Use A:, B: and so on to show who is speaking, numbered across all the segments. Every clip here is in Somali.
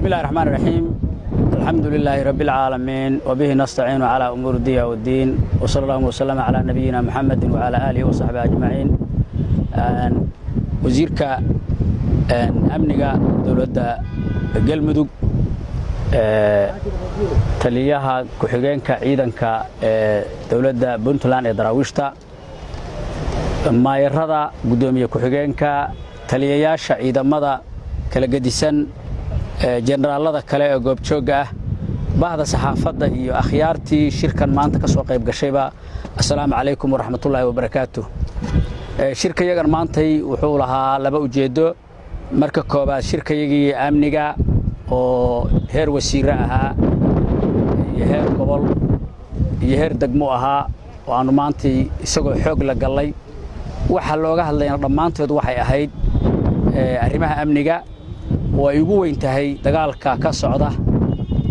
A: بسم الله الرحمن الرحيم الحمد لله رب العالمين وبه نستعين على أمور الدنيا والدين وصلى الله وسلم على نبينا محمد وعلى آله وصحبه أجمعين وزيرك أمنية دولة galmudug taliyaha ku-xigeenka ciidanka dawladda Puntland ee daraawiishta maayarada gudoomiye ku-xigeenka taliyayaasha ciidamada kala gedisan generaalada kale ee goobjooga ah bahda saxaafadda iyo akhyaartii shirkan maanta ka soo qayb gashayba assalaamu calaykum waraxmatullaahi wabarakaatuh shirkayagan maantay wuxuu lahaa laba ujeedo marka koobaad shirkayagii amniga oo heer wasiire ahaa iyo heer gobol iyo heer degmo ahaa oo aanu maantay isagoo xoog la galay waxa looga hadlayna dhammaantood waxay ahayd arrimaha amniga oo ay ugu weyn tahay dagaalka ka socda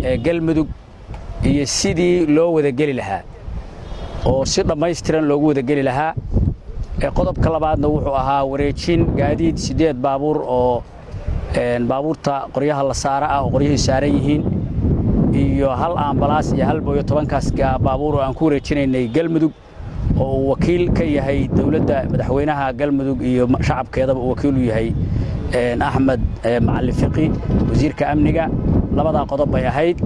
A: ee galmudug iyo sidii loo wada geli lahaa oo si dhammaystiran loogu wada geli lahaa qodobka labaadna wuxuu ahaa wareejin gaadiid 8 baabuur oo baabuurta qoryaha la saara ah oo qoryaha saaran yihiin iyo hal ambalaas iyo hal booyo 10kaas baabuur oo aan ku wareejinaynay galmudug oo wakiil ka yahay dawladda madaxweynaha galmudug iyo shacabkeedaba uu wakiil u yahay Axmed Macallin Fiqi wasiirka amniga labada qodob ay ahayd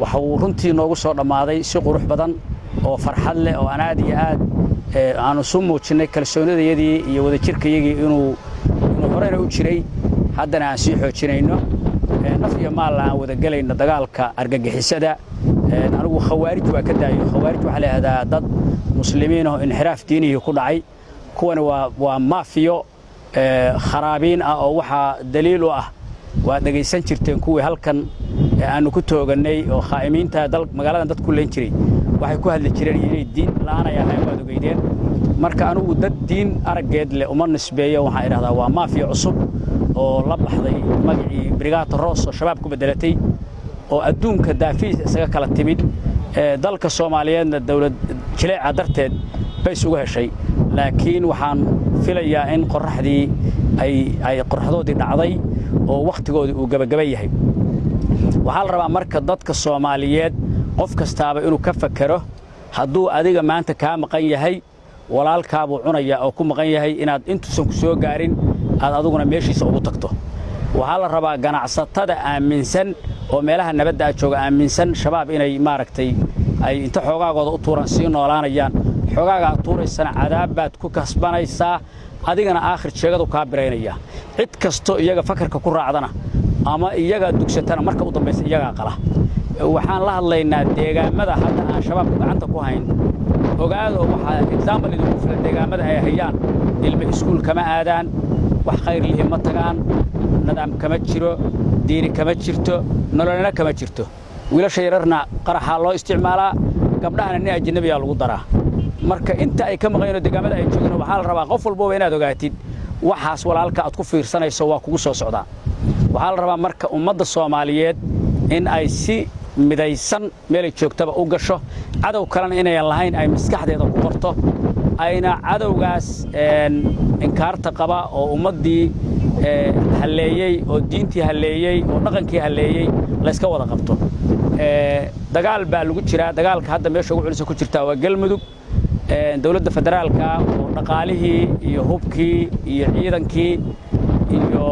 A: waxa uu runtii noogu soo dhamaaday si qurux badan oo farxad leh oo aad iyo aad aanu soo muujinay kalsoonidayadii iyo wada jirkayagii inuu horeyna u jiray haddana aan sii xoojinayno naf iyo maal aan wada galayno dagaalka argagixisada anigu khawaarij waa ka daayo khawaarij waxa la yiraahdaa dad muslimiin oo inxiraaf diinihi ku dhacay kuwana waa maafiyo kharaabin ah oo waxa daliil u ah waa dhageysan jirteen kuwii halkan aanu ku tooganay oo khaa'imiinta magaalada dad ku leen jiray waxay ku hadli jireen inay diin la'aan ay ahayn waad ogeydeen marka anigu dad diin arageed leh uma nisbeeyo waxaan iraahdaa waa maafiya cusub oo la baxday magacii Brigade Roos oo shabaab ku bedelatay oo adduunka daafiis isaga kala timid dalka Soomaaliyeedna dawlad jileeca darteed bay isugu heshay laakiin waxaan filayaa in qorraxdii ay qorraxdoodii dhacday oo waqtigoodii uu gabagaba yahay waxaa la rabaa marka dadka Soomaaliyeed qof kastaaba inuu ka fakaro hadduu adiga maanta ka maqan yahay walaalkaabu cunaya oo ku maqan yahay inaad intuusan ku soo gaarin aad aduguna meeshiisa ugu tagto waxaa la rabaa ganacsatada aaminsan oo meelaha nabadda jooga aaminsan shabaab inay maaragtay ay inta xoogagooda u tuuran si noolaanayaan xoogaaga tuuraysana cadaab baad ku kasbanaysaa adigana aakhir sheegadu ka bireynaya cid kasto iyaga fakarka ku raacdana ama iyaga dugsatana marka u dambaysa iyaga qala waxaan la hadlaynaa deegaamada hadda aan shabaab gacanta ku hayn ogaado waxa example idinku filan deegaamada ay hayaan ilmo iskuul kama aadaan wax khayr leh ma tagaan nidaam kama jiro diini kama jirto nololna kama jirto wiilasha yararna qaraxa loo isticmaalaa gabdhahana nin ajnabi ah lagu daraa marka inta ay ka maqayno deegaamada ay joogaan waxa la rabaa qof walba inaad ogaatid waxaas walaalka aad ku fiirsanayso waa kugu soo socdaa waxa la rabaa marka ummadda Soomaaliyeed in ay si midaysan meel joogtaba u gasho cadow kalena inay lahayn ay maskaxdeeda ku qorto ayna cadowgaas inkaarta qaba oo ummadii haleeyay oo diintii haleeyay oo dhaqankii haleeyay la iska wada qabto dagaal baa lagu jiraa dagaalka hadda meesha ugu culus ku jirta waa galmudug dawladda federaalka oo dhaqaalihii iyo hubkii iyo ciidankii iyo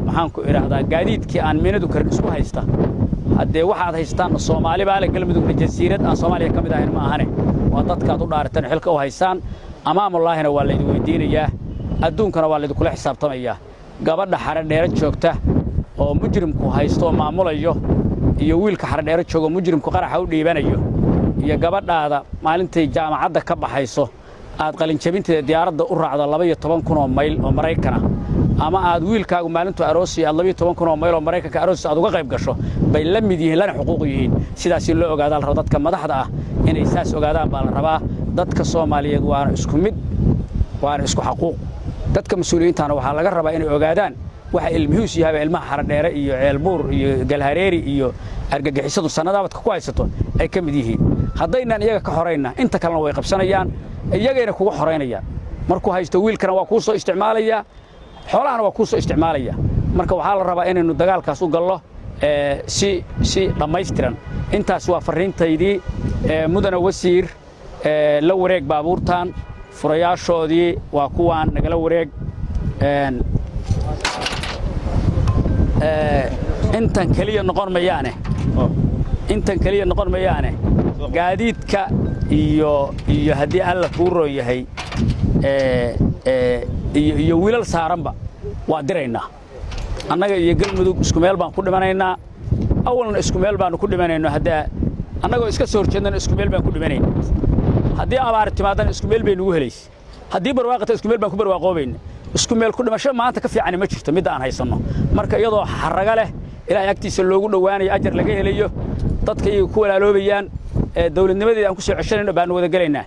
A: maxaan ku iraahdaa gaadiidkii aan meenadu karin isku haysta haddee waxaad haystaan Soomaali baa la galmudug jasiirad aan Soomaaliya kamid ahayn ma ahane waa dadkaad u dhaartan xilka u haystaan amaamulaahina waa la idin weydiinayaa adduunkana waa la idin kula xisaabtamayaa gabadha xaradheera joogta oo mujrimku haysto maamulayo iyo wiilka xaradheera jooga mujrimku qaraxa u dhiibanayo iyo gabadhaada maalintay jaamacadda ka baxayso aad qalin jabinteeda diyaaradda u raacdo 12,000 mayl oo Mareykan ama aad wiilkaagu maalintu aroosi aad 12,000 mayl oo Mareykanka aroos aad uga qayb gasho bay la mid yihiin lana xuquuq yihiin sidaas loo ogaado la dadka madaxda ah inay saas ogaadaan baa la rabaa dadka Soomaaliyeed waa isku mid waa isku xuquuq dadka mas'uuliyiintaana waxa laga rabaa inay ogaadaan waxa ilmihiisu yahay ilmaha xaradheere iyo ceelbuur iyo galhareeri iyo argagixisadu sanadaadka ku haysato ay ka mid yihiin haddaynan iyaga ka horeyna inta kalena way qabsanayaan iyagayna kugu xoreynayaan markuu haysto wiilkana waa ku soo isticmaalaya xoolahana waa ku soo isticmaalaya marka waxaa la rabaa inaynu dagaalkaas u gallo si dhammaystiran intaas waa fariintaydii mudana wasiir la wareeg baabuurtan furayaashoodii waa kuwaan nagala wareeg intan kaliya noqon mayaane gaadiidka iyo haddii alla kuu roon yahay iyo wiilal saaranba waa diraynaa annaga iyo galmudug isku meel baan ku dhimanaynaa awalna isku meel baanu ku dhimanayno hadda annagoo iska soo horjeednana isku meel baan ku dhimanaynaa haddii abaar timaadana isku meel bay nagu helaysa haddii barwaaqata isku meel baan ku barwaaqoobayna isku meel ku dhimasho maanta ka fiican ma jirto mid aan haysanno marka iyadoo xaraga leh ilaahay agtiisa loogu dhowaanayo ajar laga helayo dadka iyaga ku walaaloobayaan dawladnimadeeda aan ku soo ceshanayno baan wada galaynaa